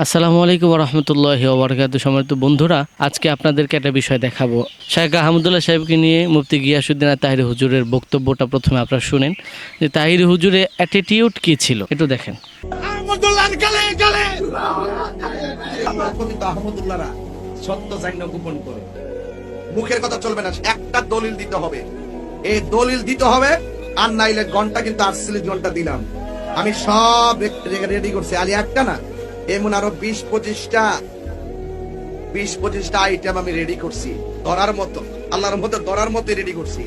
আসসালামু আলাইকুম রহমতুল্লাহি ওয়া বারাকাতুহু। সম্মানিত বন্ধুরা, আজকে আপনাদেরকে একটা বিষয় দেখাবো। শাইখ আহমদুল্লাহ সাহেবকে নিয়ে মুফতি গিয়াসউদ্দিন তাহিরি হুজুরের বক্তব্যটা প্রথমে আপনারা শুনেন যে তাহিরি হুজুরের অ্যাটিটিউড কি ছিল, একটু দেখেন। আহমদুল্লাহ গালে গালে আহমদুল্লাহরা সত্য জান্য গোপন করে মুখের কথা চলবে না, একটা দলিল দিতে হবে। এই দলিল দিতে হবে, আর নাইলে ঘন্টা কিন্তু 48 ঘন্টা দিলাম আমি, সব রেডি করছি। আলি একটা না, এমন আরো 20-25টা আইটেম আমি রেডি করছি, ধরার মতো, আল্লাহর মতো ধরার মতো রেডি করছি।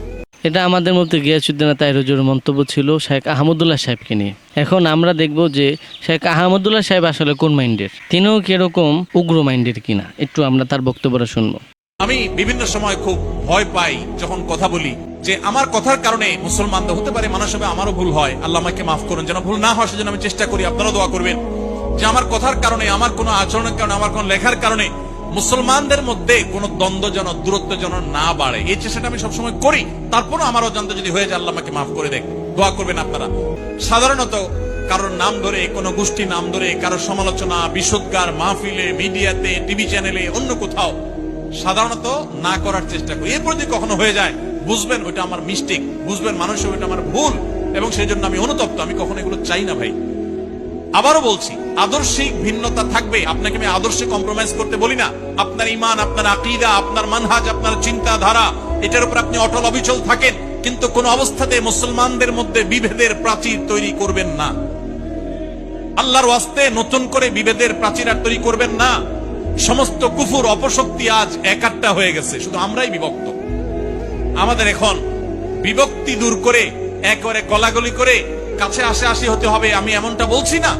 এটা আমাদের মুফতি গিয়াসউদ্দিন তাহিরি হুজুরের মন্তব্য ছিল শাইখ আহমদুল্লাহ সাহেবকে নিয়ে। এখন আমরা দেখব যে শাইখ আহমদুল্লাহ সাহেব আসলে কোন মাইন্ডের, তিনিও কিরকম উগ্র মাইন্ডের কিনা, একটু আমরা তার বক্তব্যটা শুনবো। আমি বিভিন্ন সময় খুব ভয় পাই যখন কথা বলি যে আমার কথার কারণে মুসলমানদের হতে পারে, মানুষ হবে, আমারও ভুল হয়, আল্লাহ আমাকে মাফ করুন, যেন ভুল না হয় সেজন্য আমি চেষ্টা করি। আপনারা দোয়া করবেন যে আমার কথার কারণে, আমার কোনো আচরণের কারণে, আমার কোনো লেখার কারণে মুসলমানদের মধ্যে কোনো দ্বন্দ্ব যেন, দূরত্ব যেন না বাড়ে, এই চেষ্টাটা আমি সবসময় করি। তারপরও আমার অজান্তে যদি হয়ে যায়, আল্লাহ আমাকে মাফ করে দেখ, দোয়া করবেন আপনারা। সাধারণত কারোর নাম ধরে, কোনো গোষ্ঠী নাম ধরে কারোর সমালোচনা, বিশুদ্ধার মাহফিলে, মিডিয়াতে, টিভি চ্যানেলে, অন্য কোথাও সাধারণত না করার চেষ্টা করি। এরপর যদি কখনো হয়ে যায়, বুঝবেন ওইটা আমার মিস্টেক, বুঝবেন মানুষ ওইটা আমার ভুল, এবং সেই জন্য আমি অনুতপ্ত। আমি কখনো এগুলো চাই না ভাই। আবারও বলছি, আদর্শিক ভিন্নতা থাকবে, আপনাকে আমি আদর্শে কম্প্রোমাইজ করতে বলি না। আপনার ইমান, আপনার আকীদা, আপনার মানহাজ, আপনার চিন্তাধারা, এটার উপর আপনি অটল অবিচল থাকেন, কিন্তু কোন অবস্থাতে মুসলমানদের মধ্যে বিভেদের প্রাচীর তৈরি করবেন না। আল্লাহর ওয়াস্তে নতুন করে বিভেদের প্রাচীর আর তৈরি করবেন না। সমস্ত কুফুর অপশক্তি আজ একাট্টা হয়ে গেছে, শুধু আমরাই বিভক্ত। আমাদের এখন বিভক্তি দূর করে একেবারে গলাগলি করে কাছে আসি হতে হবে, আমি এমনটা বলছি না।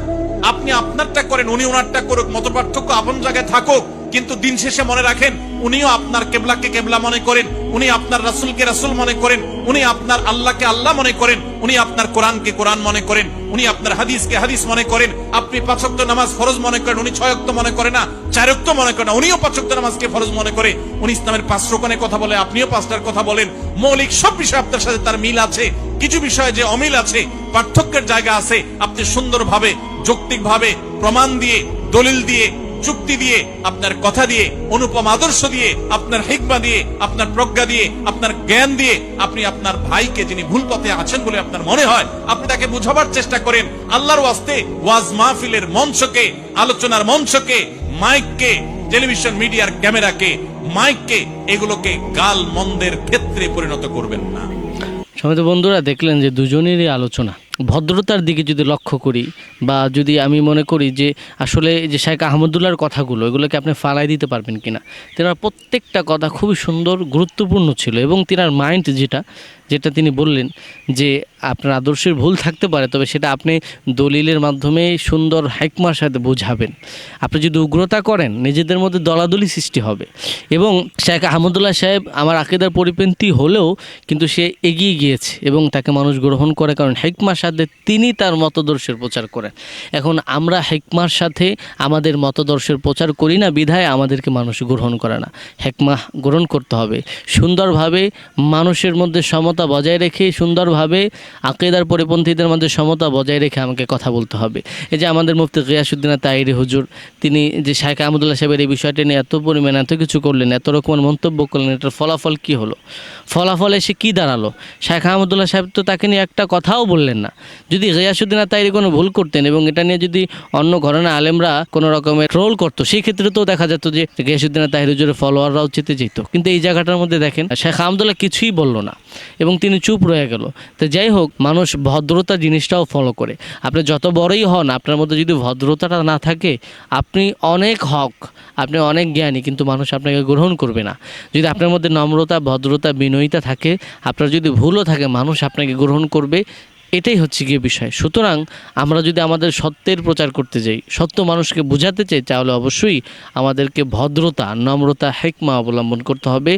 আপনি আপনারটা করেন, উনি ওনারটা করুক, মতপার্থক্য আপন জায়গায় থাকুক, কিন্তু দিন শেষে মনে রাখেন, উনিও আপনার কেবলাকে কেবলা মনে করেন, উনি আপনার রাসূলকে রাসূল মনে করেন, উনি আপনার আল্লাহকে আল্লাহ মনে করেন, উনি আপনার কোরআনকে কোরআন মনে করেন, উনি আপনার হাদিসকে হাদিস মনে করেন। আপনি 5 ওয়াক্ত নামাজ ফরজ মনে করেন, উনি 6 ওয়াক্ত মনে করে না, 4 ওয়াক্ত মনে করে না, উনিও 5 ওয়াক্ত নামাজকে ফরজ মনে করে। উনি ইসলামের 5 রকমের কথা বলে, আপনিও 5টার কথা বলেন। মৌলিক সব বিষয় আপনার সাথে তার মিল আছে, কিছু বিষয়ে যে অমিল আছে, পার্থক্যের জায়গা আছে, আপনি সুন্দরভাবে, যৌক্তিকভাবে, প্রমাণ দিয়ে, দলিল দিয়ে, যুক্তি দিয়ে, আপনার কথা দিয়ে, অনুপম আদর্শ দিয়ে, আপনার হিকমা দিয়ে, আপনার প্রজ্ঞা দিয়ে, আপনার জ্ঞান দিয়ে আপনি আপনার ভাইকে, যিনি ভুল পথে আছেন বলে আপনার মনে হয়, আপনি তাকে বুঝাবার চেষ্টা করেন। আল্লাহর ওয়াস্তে ওয়াজ মাহফিলের মঞ্চকে, আলোচনার মঞ্চকে, মাইককে, টেলিভিশন মিডিয়ার ক্যামেরাকে, মাইককে, এগুলোকে গাল মন্দের ক্ষেত্রে পরিণত করবেন না। সম্মানিত বন্ধুরা, দেখলেন যে দুজনেরই আলোচনা ভদ্রতার দিকে যদি লক্ষ্য করি, বা যদি আমি মনে করি যে আসলে যে শাইখ আহমদুল্লাহর কথাগুলো, এগুলোকে আপনি ফালাই দিতে পারবেন কিনা। তেনার প্রত্যেকটা কথা খুবই সুন্দর, গুরুত্বপূর্ণ ছিল, এবং তেনার মাইন্ড যেটা তিনি বললেন যে আপনার আদর্শের ভুল থাকতে পারে, তবে সেটা আপনি দলিলের মাধ্যমে সুন্দর হিকমার সাথে বোঝাবেন। আপনি যদি উগ্রতা করেন, নিজেদের মধ্যে দলাদলি সৃষ্টি হবে। এবং শাইখ আহমদুল্লাহ সাহেব আমার আকীদার পরিপন্থী হলেও কিন্তু সে এগিয়ে গিয়েছে এবং তাকে মানুষ গ্রহণ করে, কারণ হিকমার সাথে তিনি তার মতদর্শের প্রচার করেন। এখন আমরা হিকমার সাথে আমাদের মতদর্শের প্রচার করি না, বিধায় আমাদেরকে মানুষ গ্রহণ করে না। হিকমা গ্রহণ করতে হবে, সুন্দরভাবে মানুষের মধ্যে সমতা বজায় রেখে, সুন্দরভাবে আকীদার পরিপন্থীদের মধ্যে সমতা বজায় রেখে আমাকে কথা বলতে হবে। এই যে আমাদের মুফতি গিয়াসউদ্দিন তাহিরি হুজুর, তিনি যে শাইখ আহমদুল্লাহ সাহেবের এই বিষয়টা নিয়ে এত পরিমাণ এত কিছু করলেন, এত রকমের মন্তব্য করলেন, এটার ফলাফল কি হলো, ফলাফল এসে কী দাঁড়ালো? শাইখ আহমদুল্লাহ সাহেব তো তাকে নিয়ে একটা কথাও বললেন না। যদি গিয়াসউদ্দিন তাহিরি কোনো ভুল করতেন এবং এটা নিয়ে যদি অন্য ঘরানা আলেমরা কোনো রকমের ট্রোল করতো, সেই ক্ষেত্রে তো দেখা যেত যে গিয়াসউদ্দিন তাহিরি হুজুরের ফলোয়াররাও চেতে যেত। কিন্তু এই জায়গাটার মধ্যে দেখেন শাইখ আহমদুল্লাহ কিছুই বলল না এবং তিনি চুপ রয়ে গেল। তো যাই হোক, মানুষ ভদ্রতা জিনিসটাও ফলো করে। আপনি যত বড়ই হন, আপনার মধ্যে যদি ভদ্রতাটা না থাকে, আপনি অনেক হক, আপনি অনেক জ্ঞানী, কিন্তু মানুষ আপনাকে গ্রহণ করবে না। যদি আপনার মধ্যে নম্রতা, ভদ্রতা, বিনয়িতা থাকে, আপনার যদি ভুলও থাকে, মানুষ আপনাকে গ্রহণ করবে। এটাই হচ্ছে গিয়ে বিষয়। সুতরাং আমরা যদি আমাদের সত্যের প্রচার করতে যাই, সত্য মানুষকে বোঝাতে চাই, তাহলে অবশ্যই আমাদেরকে ভদ্রতা, নম্রতা, হিকমা অবলম্বন করতে হবে।